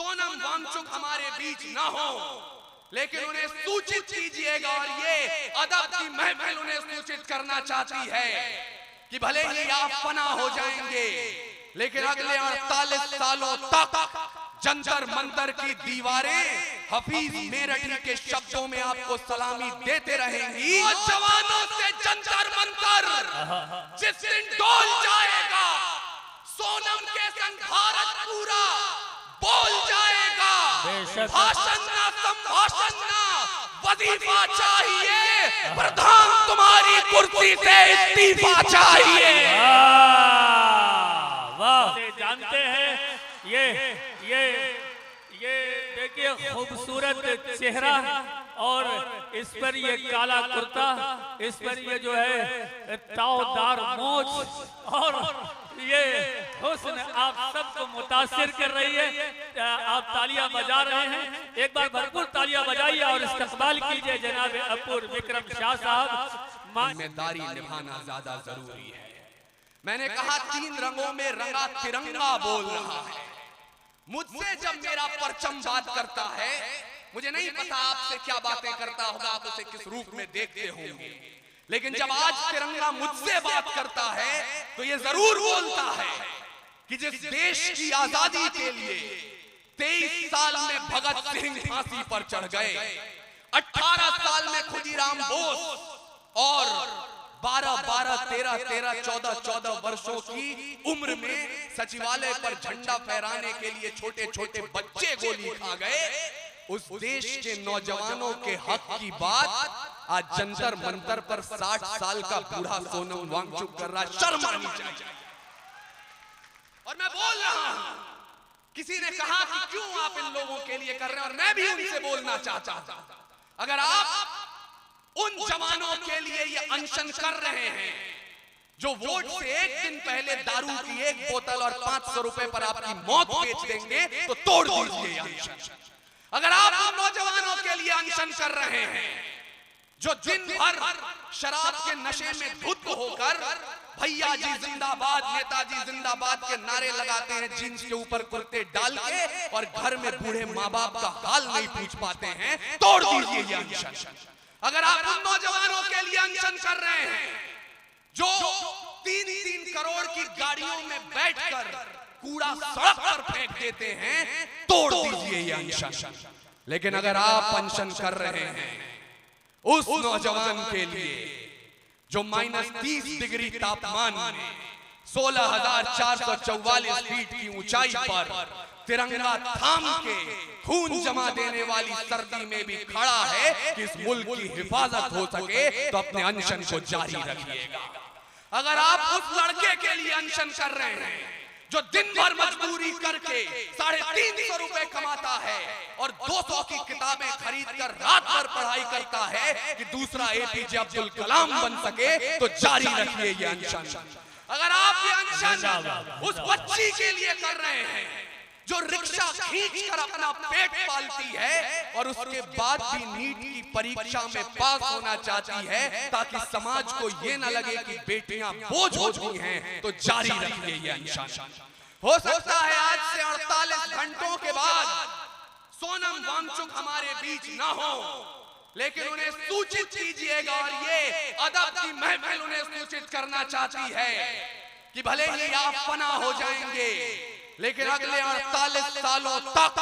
सोनम वांगचुक हमारे बीच ना हो, लेकिन उन्हें सूचित कीजिएगा और ये अदब की महफिल उन्हें सूचित करना चाहती है कि भले ही आप फना हो जाएंगे, लेकिन अगले 48 सालों तक जंतर मंतर की दीवारें हफीज मेरठी के शब्दों में आपको सलामी देते रहेंगी। जवानों से जंतर मंतर जिस दिन डोल जाएगा, सोनम के संग भारत पूरा बोल जाएगा। भाषण ना संभाषण ना वजीफा चाहिए, प्रधान तुम्हारी कुर्सी से इस्तीफा चाहिए। वाह, जानते हैं ये देखिए खूबसूरत चेहरा और इस पर ये काला कुर्ता, इस पर ये जो है तावदार मोछ और ये हुस्न आप सबको मुतासिर कर रही है। आप तालियां बजा रहे हैं, एक बार भरपूर तालियां बजाइए और इस्तकबाल कीजिए जनाब अपूर विक्रम शाह साहब। जिम्मेदारी निभाना ज्यादा जरूरी है। मैंने कहा 3 रंगों में रंगा तिरंगा बोल रहा है। मुझसे जब मेरा परचम बात करता है, मुझे नहीं पता आपसे क्या बातें करता होगा, आप उसे किस रूप में देखते होंगे, लेकिन जब आज तिरंगा मुझसे बात करता है तो ये जरूर बोलता है कि जिस देश की आजादी के लिए 23 साल में भगत सिंह फांसी पर चढ़ गए, 18 साल में खुदीराम बोस और 14 वर्षों की उम्र में सचिवालय पर झंडा फहराने के लिए छोटे छोटे बच्चे गोली खा गए, उस देश के नौजवानों के हक की बात आज जंतर मंतर पर 60 साल का बूढ़ा सोनम वांगचुक कर रहा है। शर्म आनी चाहिए। और मैं बोल रहा हूं, किसी ने कहा कि क्यों आप इन लोगों के लिए कर रहे हैं, और मैं भी उनसे बोलना चाहता हूं, अगर आप उन जवानों के लिए ये अनशन कर रहे हैं जो वोट से एक दिन पहले दारू की एक बोतल और 500 रुपए पर आपकी मौत बेच देंगे, तो तोड़ दीजिए ये अनशन। अगर आप उन नौजवानों के लिए अनशन कर रहे हैं जो दिन भर शराब के नशे में धुत होकर भैया जी जिंदाबाद, नेताजी जिंदाबाद के नारे लगाते हैं जींस के ऊपर कुर्ते डाल के, और घर में बूढ़े माँ बाप का हाल नहीं पूछ पाते हैं, तोड़ दीजिए ये अनशन। अगर आप उन नौजवानों के लिए अनशन कर रहे हैं जो 3-3 करोड़ की गाड़ियों में बैठकर कूड़ा सड़क पर फेंक देते हैं, तोड़ दीजिए ये अनशन। लेकिन अगर आप अनशन कर रहे हैं उस नौजवान के लिए जो -30 डिग्री तापमान में 16,444 फीट की ऊंचाई पर तिरंगा थाम के खून जमा देने वाली सर्दी में भी खड़ा है कि इस मुल्क की हिफाजत हो सके, तो अपने अनशन को जारी रखिएगा। अगर आप उस लड़के के लिए अनशन कर रहे हैं जो दिन भर मजदूरी करके 350 रुपए कमाता है और 200 की किताबें खरीद कर रात भर पढ़ाई करता है कि दूसरा एपीजे अब्दुल कलाम बन सके, तो जारी रखिए ये अनशन। अगर आप ये अनशन उस बच्ची के लिए कर रहे हैं जो रिक्शा खींच कर अपना पेट पालती है और उसके बाद भी नीट की परीक्षा में पास होना चाहती है, ताकि समाज को ये न लगे कि बेटियां बोझ हो चुकी हैं, तो जारी रखिए ये अनशन। हो सकता है आज से 48 घंटों के बाद सोनम वांगचुक हमारे बीच ना हो, लेकिन उन्हें सूचित कीजिएगा और ये अदब की महफिल उन्हें सूचित करना चाहती है कि भले ही आप फना हो जाएंगे, लेकिन अगले 48 सालों तक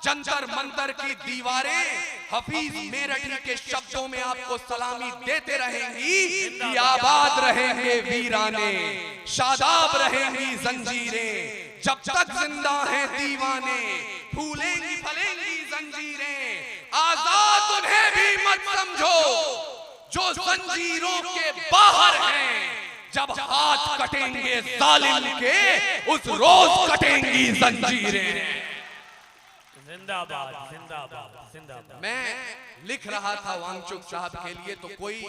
जंतर मंतर की दीवारें हफीज मेरठी के शब्दों में आपको सलामी देते रहेंगी कि आबाद रहेंगे वीराने, शादाब रहेंगी जंजीरें, जब तक जिंदा हैं दीवाने, फूलेंगी फलेंगी जंजीरें, आजाद उन्हें भी मत समझो जो जंजीरों के बाहर हैं, जब हाथ कटेंगे जालिम के उस रोज कटेंगी जंजीरें। जिंदाबाद जिंदाबाद जिंदाबाद। मैं लिख रहा था वांगचुक साहब के लिए, तो कोई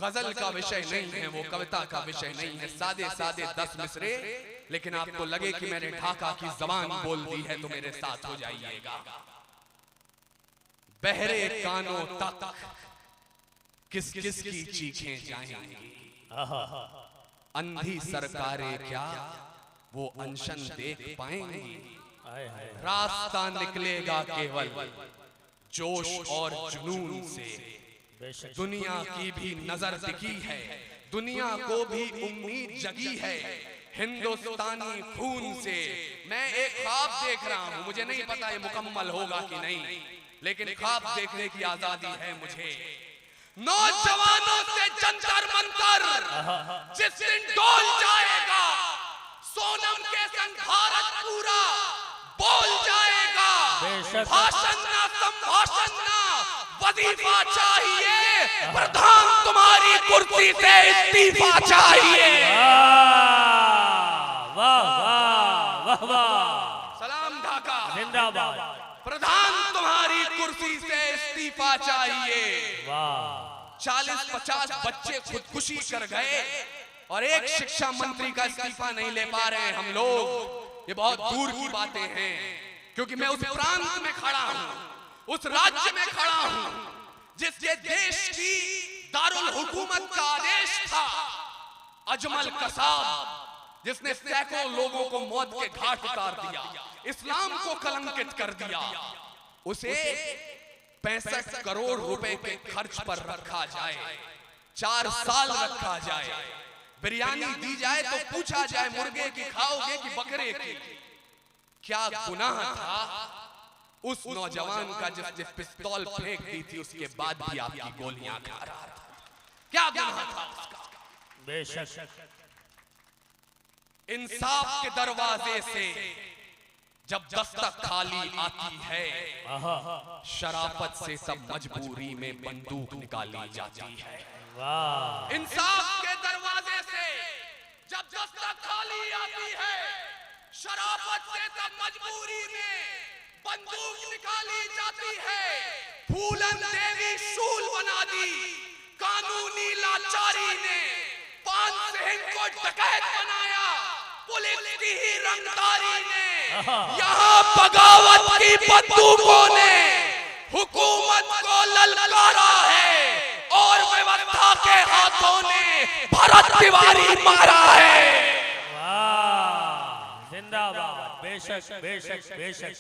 गजल का विषय नहीं है, वो कविता का विषय नहीं है, सादे सादे 10 मिसरे, लेकिन आपको लगे कि मैंने ढाका की जबान बोल दी है तो मेरे साथ हो जाइएगा। बहरे कानों तक किस किस की चीखें जाएंगी, अंधी सरकारें क्या वो अनशन देख पाएंगी, रास्ता निकलेगा केवल जोश और जुनून से। दुनिया की भी नजर टिकी है, दुनिया को भी उम्मीद जगी है हिंदुस्तानी खून से। मैं एक ख्वाब देख रहा हूं, मुझे नहीं पता ये मुकम्मल होगा कि नहीं, लेकिन ख्वाब देखने की आजादी है मुझे। नौजवानों से जंतर मंतर जिस दिन डोल जाएगा, सोनम के संग भारत पूरा बोल जाएगा। भाषण ना संभाषण ना वजीफा चाहिए, प्रधान तुम्हारी कुर्सी से इस्तीफा चाहिए। वाह वाह वाह वाह, सलाम ढाका जिंदाबाद। प्रधान तुम्हारी कुर्सी से इस्तीफा चाहिए। वाह, 40-50 बच्चे खुदकुशी कर गए और एक शिक्षा मंत्री का इस्तीफा नहीं ले पा रहे हैं हम लोग। ये बहुत दूर की बातें हैं, क्योंकि मैं उस प्रांत में खड़ा हूं, उस राज्य में खड़ा हूं जिसके देश की दारुल हुकूमत का आदेश था। अजमल कसाब जिसने सैकड़ों लोगों को मौत के घाट उतार दिया, इस्लाम को कलंकित कर दिया, उसे 65 करोड़ रुपए के खर्च पर रखा जाए, 4 साल रखा जाए, बिरयानी दी जाए तो पूछा जाए मुर्गे की खाओगे कि बकरे की। क्या गुनाह था उस नौजवान का जिसने पिस्तौल फेंक दी थी, उसके बाद भी आपकी गोलियां खा रहा था? क्या गुनाह था उसका? बेशक। इंसाफ के दरवाजे से जब दस्तक खाली आती है, शराफत से सब मजबूरी में बंदूक निकाली जाती है। वाह, इंसाफ के दरवाजे से जब दस्तक खाली आती है, शराफत से सब मजबूरी में बंदूक निकाली जाती है। फूलन देवी शूल बना दी कानूनी लाचारी ने, 5 सिंह को डकैत बनाया पुलिस की ही रंगदारी ने। यहाँ बगावत की बंदूकों ने हुकूमत को ललकारा है और व्यवस्था के हाथों ने भरत तिवारी मारा है। वाह, जिंदाबाद। बेशक बेशक बेशक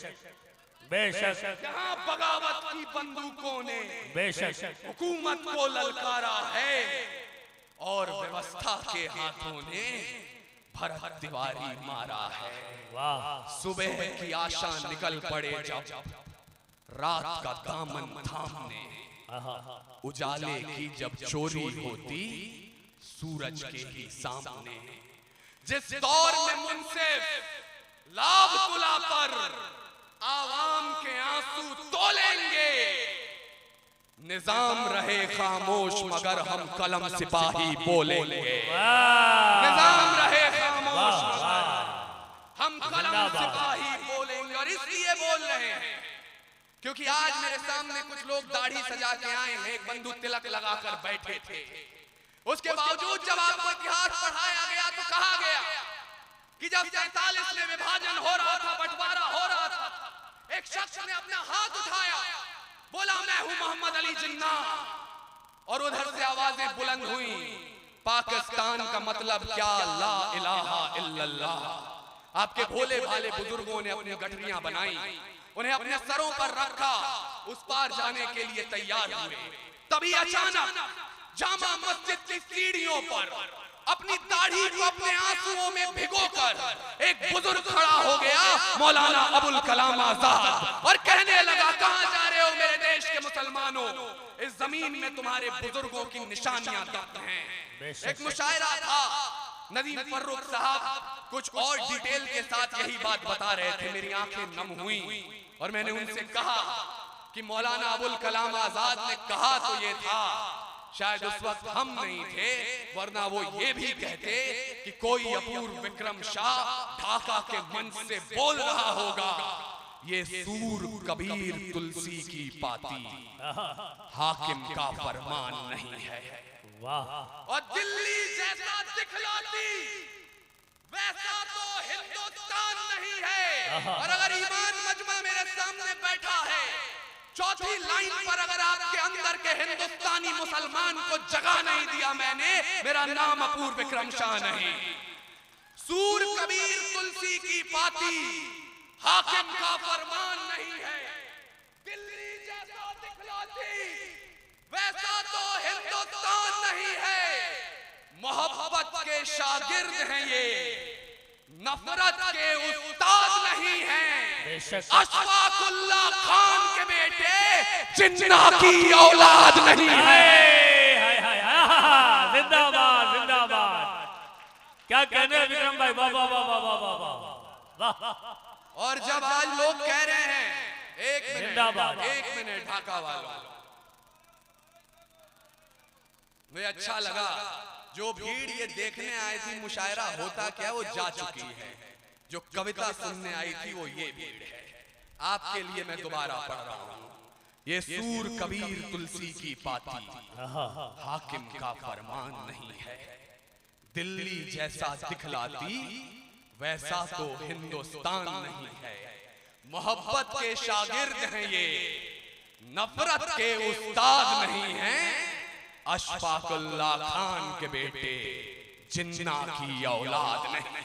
बेशक। यहाँ बगावत की बंदूकों ने बेशक हुकूमत को ललकारा है और व्यवस्था के हाथों ने भरत तिवारी मारा है। वाह, सुबह की आशा निकल पड़े जब रात का दामन थामने, उजाले की जब चोरी होती सूरज के ही सामने। जिस दौर में मुंसिफ लाभ तुला पर आवाम के आंसू तोलेंगे, निजाम रहे खामोश मगर हम कलम सिपाही बोलेंगे। निजाम रहे खामोश मगर हम कलम सिपाही बोलेंगे। और इसलिए बोल रहे हैं क्योंकि आज मेरे सामने कुछ लोग दाढ़ी सजा के आए हैं, एक बंधु तिलक लगाकर बैठे थे। उसके बावजूद जब आपको इतिहास पढ़ाया गया तो कहा गया कि जब 47 में विभाजन हो रहा था, बंटवारा हो रहा था, एक शख्स ने अपना हाथ उठाया, बोला मैं हूं मोहम्मद अली जिन्ना, और उधर से आवाजें बुलंद हुई, पाकिस्तान का मतलब क्या, ला इलाहा इल्लल्लाह। आपके भोले भाले बुजुर्गों ने अपनी गठरियां बनाई, उन्हें अपने सरों पर रखा, उस पार जाने के लिए तैयार हुए। तभी अचानक जामा मस्जिद की सीढ़ियों पर अपनी दाढ़ी को अपने आंसुओं में भिगोकर एक बुजुर्ग खड़ा हो गया, मौलाना अबुल कलाम आजाद, और कहने लगा कहां जा रहे हो मेरे देश के मुसलमानों, इस जमीन में तुम्हारे बुजुर्गों की निशानियां दफ्न हैं। एक मुशायरा था, नदीम फर्रुख साहब कुछ और डिटेल के साथ यही बात बता रहे थे, मेरी आंखें नम हुई और मैंने उनसे कहा कि मौलाना अबुल कलाम आजाद ने कहा तो ये था, शायद उस वक्त हम नहीं थे, वरना वो ये भी कहते कि कोई अपूर्व विक्रम शाह ढाका के मंच से बोल रहा होगा, ये सूर कबीर तुलसी की पाती, हाकिम का फरमान नहीं है। और दिल्ली जैसा दिखलाती वैसा तो हिंदुस्तान नहीं है। और अगर ईमान मजमा मेरे सामने बैठा है, चौथी लाइन पर अगर आपके अंदर के हिंदुस्तानी मुसलमान को जगह नहीं दिया मैंने, मेरा नाम अपूर्व विक्रम शाह नहीं। सूर कबीर तुलसी की पाती, हाकिम का फरमान नहीं है। दिल्ली जैसा दिखलाती वैसा तो हिंदुस्तान नहीं है। मोहब्बत के शागिर्द हैं ये, नफरत के उस्ताद नहीं हैं। अशफाकुल्लाह खान के बेटे जिन्ना की औलाद नहीं है। जिंदाबाद जिंदाबाद। क्या कहने हैं विक्रम भाई, वाह वाह वाह वाह वाह वाह। और जब आज लोग कह रहे हैं, जिंदाबाद। एक मिनट ढाका वालों, मुझे अच्छा लगा जो भीड़ ये देखने आई थी मुशायरा होता क्या वो जा चुकी है। जो कविता सुनने आई थी वो ये भीड़ है। आपके लिए मैं दोबारा पढ़ रहा हूँ। ये सूर कबीर तुलसी की पाती, हाकिम का फरमान नहीं है। दिल्ली जैसा दिखलाती वैसा तो हिंदुस्तान नहीं है। मोहब्बत के शागिर्द हैं ये, नफरत के उस्ताद नहीं हैं। अशफाकुल्लाह खान के बेटे जिन्ना की औलाद नहीं।